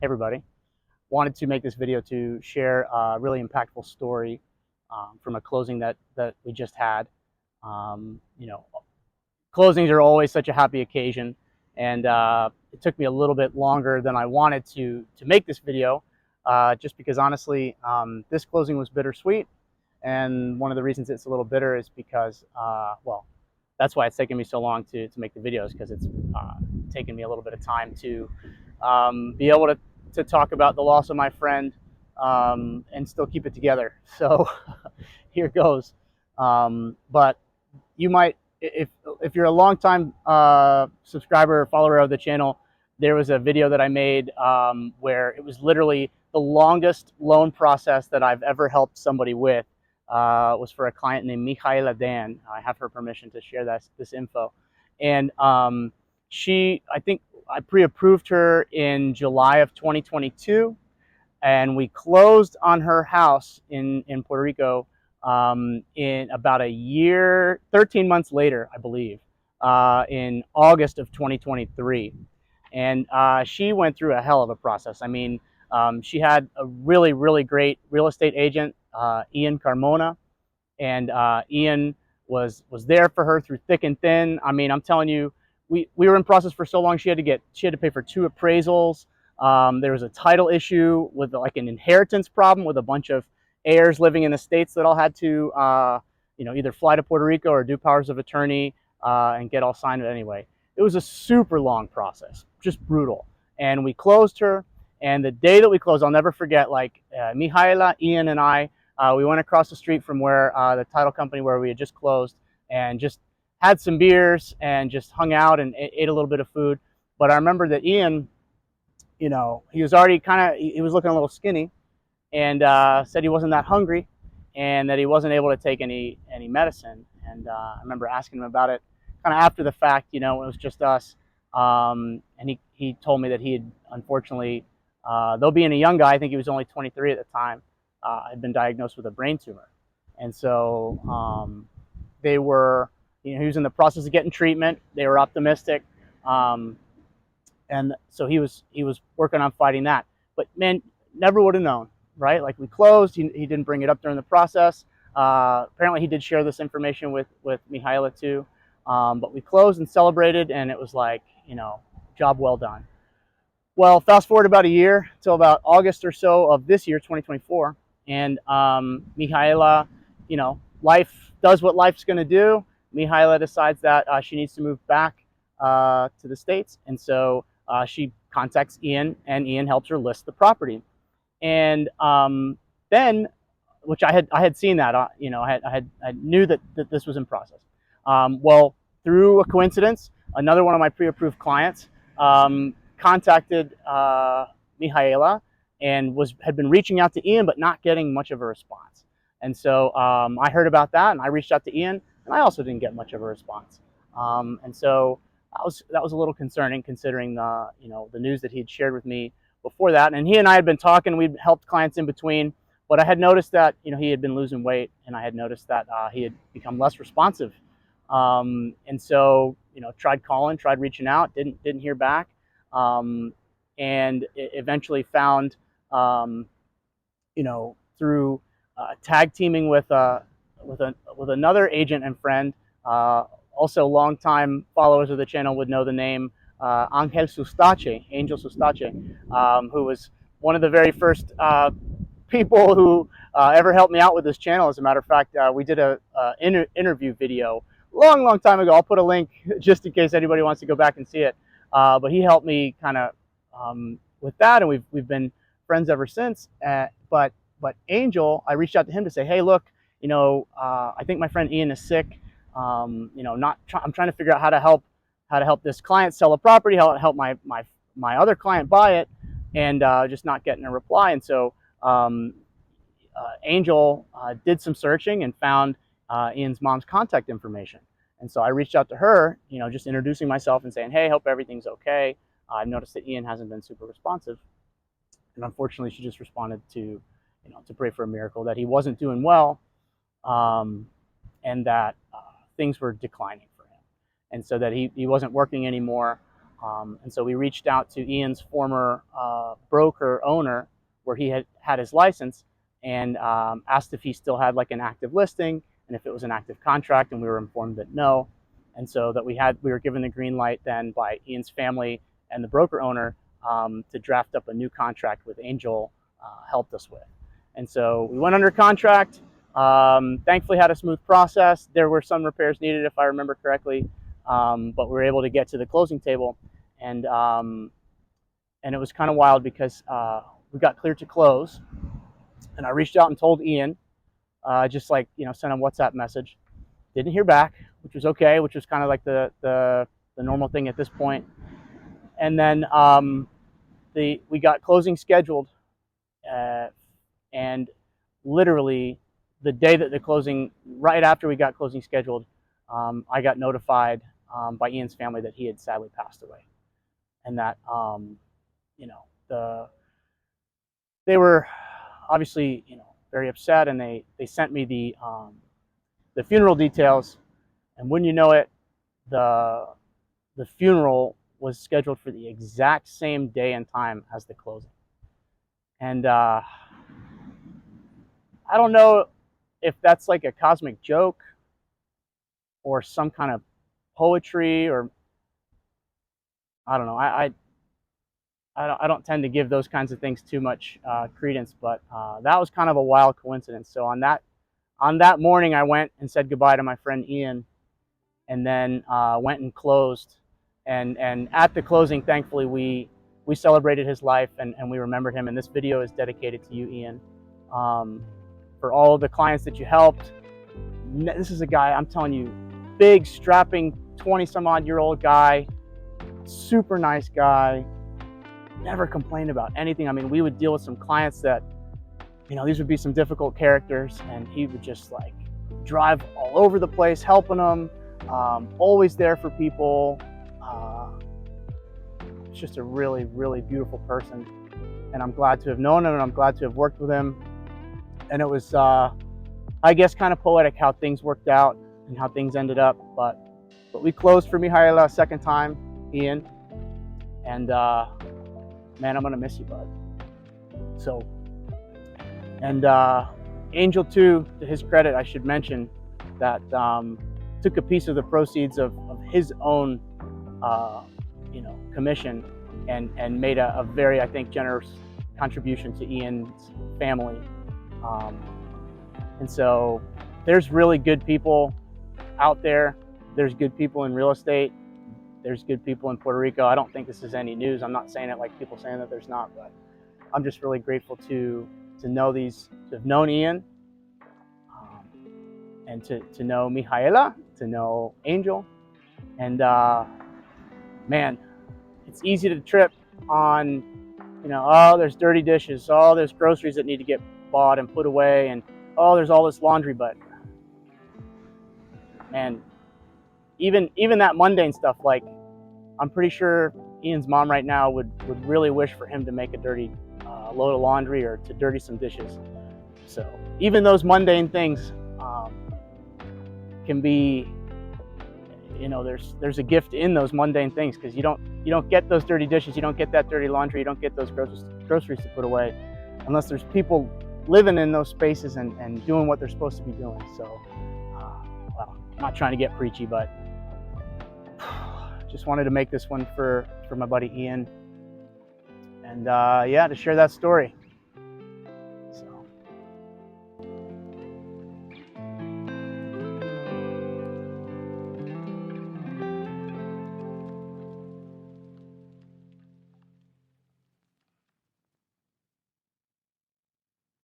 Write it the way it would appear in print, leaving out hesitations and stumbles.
everybody. Wanted to make this video to share a really impactful story from a closing that we just had. You know, closings are always such a happy occasion, and it took me a little bit longer than I wanted to make this video, just because honestly, this closing was bittersweet. And one of the reasons it's a little bitter is because, well, that's why it's taken me so long to make the videos, because it's taken me a little bit of time to be able to talk about the loss of my friend and still keep it together. So here goes. But you might, if you're a longtime subscriber or follower of the channel, there was a video that I made where it was literally the longest loan process that I've ever helped somebody with. Was for a client named Michaela Dan. I have her permission to share this info. And I think I pre-approved her in July of 2022, and we closed on her house in Puerto Rico in about a year, 13 months later, I believe, in August of 2023. And she went through a hell of a process. I mean, she had a really, really great real estate agent, Ian Carmona, and Ian was there for her through thick and thin. I mean, I'm telling you, we were in process for so long. She had to pay for 2 appraisals. There was a title issue with like an inheritance problem with a bunch of heirs living in the States that all had to, you know, either fly to Puerto Rico or do powers of attorney and get all signed anyway. It was a super long process, just brutal. And we closed her. And the day that we closed, I'll never forget, like Michaela, Ian, and I, we went across the street from where the title company where we had just closed, and just had some beers and just hung out and ate a little bit of food. But I remember that Ian, you know, he was already he was looking a little skinny, and said he wasn't that hungry and that he wasn't able to take any medicine. And I remember asking him about it kind of after the fact, you know, when it was just us. And he told me that he had, unfortunately, though being a young guy, I think he was only 23 at the time, had been diagnosed with a brain tumor. And so they were, you know, he was in the process of getting treatment. They were optimistic. And so he was working on fighting that. But man, never would have known, right? Like, we closed, he didn't bring it up during the process. Apparently he did share this information with Michaela too. But we closed and celebrated, and it was like, you know, job well done. Well, fast forward about a year till about August or so of this year, 2024, and Michaela, you know, life does what life's going to do. Michaela decides that she needs to move back to the States, and so she contacts Ian, and Ian helps her list the property. And then, which I had seen that, you know, I knew that this was in process. Well, through a coincidence, another one of my pre-approved clients contacted Michaela and had been reaching out to Ian, but not getting much of a response. And so I heard about that, and I reached out to Ian, and I also didn't get much of a response. And so that was a little concerning, considering the, you know, the news that he had shared with me before that. And he and I had been talking. We'd helped clients in between, but I had noticed that, you know, he had been losing weight, and I had noticed that he had become less responsive. And so, you know, tried calling, tried reaching out, didn't hear back. And eventually found, you know, through tag teaming with another agent and friend, also longtime followers of the channel would know the name Angel Sustache, Angel Sustache, who was one of the very first people who ever helped me out with this channel. As a matter of fact, we did a interview video long time ago. I'll put a link just in case anybody wants to go back and see it. But he helped me kind of with that, and we've been friends ever since. But Angel, I reached out to him to say, hey, look, you know, I think my friend Ian is sick. You know, I'm trying to figure out how to help this client sell a property, how to help my other client buy it, and just not getting a reply. And so Angel did some searching and found Ian's mom's contact information. And so I reached out to her, you know, just introducing myself and saying, hey, hope everything's okay. I've noticed that Ian hasn't been super responsive. And unfortunately, she just responded to, you know, to pray for a miracle, that he wasn't doing well, and that things were declining for him. And so that he wasn't working anymore, And so we reached out to Ian's former broker owner, where he had his license, and asked if he still had like an active listing and if it was an active contract, and we were informed that no. And so that we were given the green light then by Ian's family and the broker owner to draft up a new contract with Angel helped us with. And so we went under contract. Thankfully had a smooth process. There were some repairs needed, if I remember correctly, but we were able to get to the closing table, and it was kind of wild because we got cleared to close, and I reached out and told Ian, just like, sent a WhatsApp message. Didn't hear back, which was okay, which was kind of like the normal thing at this point. And then we got closing scheduled, and literally the day that the closing, right after we got closing scheduled, I got notified by Ian's family that he had sadly passed away, and that they were obviously very upset, and they sent me the funeral details, and wouldn't you know it, the funeral was scheduled for the exact same day and time as the closing. And I don't know if that's like a cosmic joke or some kind of poetry, or I don't know. I don't tend to give those kinds of things too much credence, but that was kind of a wild coincidence. So on that morning, I went and said goodbye to my friend Ian, and then went and closed. And at the closing, thankfully, we celebrated his life, and we remembered him. And this video is dedicated to you, Ian, for all of the clients that you helped. This is a guy, I'm telling you, big, strapping, 20-some-odd-year-old guy, super nice guy, never complained about anything. I mean, we would deal with some clients that, these would be some difficult characters, and he would just like drive all over the place, helping them, always there for people. It's just a really, really beautiful person, and I'm glad to have known him, and I'm glad to have worked with him. And it was, I guess, kind of poetic how things worked out and how things ended up. But we closed for Mihaela a second time, Ian, and man, I'm gonna miss you, bud. So, and Angel too, to his credit, I should mention that took a piece of the proceeds of his own commission, and made a very, I think, generous contribution to Ian's family. And so there's really good people out there. There's good people in real estate. There's good people in Puerto Rico. I don't think this is any news. I'm not saying it like people saying that there's not, but I'm just really grateful to have known Ian, and to know Mihaela, to know Angel. And man, it's easy to trip on, oh, there's dirty dishes, oh, there's groceries that need to get bought and put away, and oh, there's all this laundry. But man, even that mundane stuff, like, I'm pretty sure Ian's mom right now would really wish for him to make a dirty load of laundry, or to dirty some dishes. So even those mundane things can be, there's a gift in those mundane things, because you don't get those dirty dishes, you don't get that dirty laundry, you don't get those groceries to put away unless there's people living in those spaces and doing what they're supposed to be doing. So well, I'm not trying to get preachy, but just wanted to make this one for my buddy Ian, and yeah, to share that story.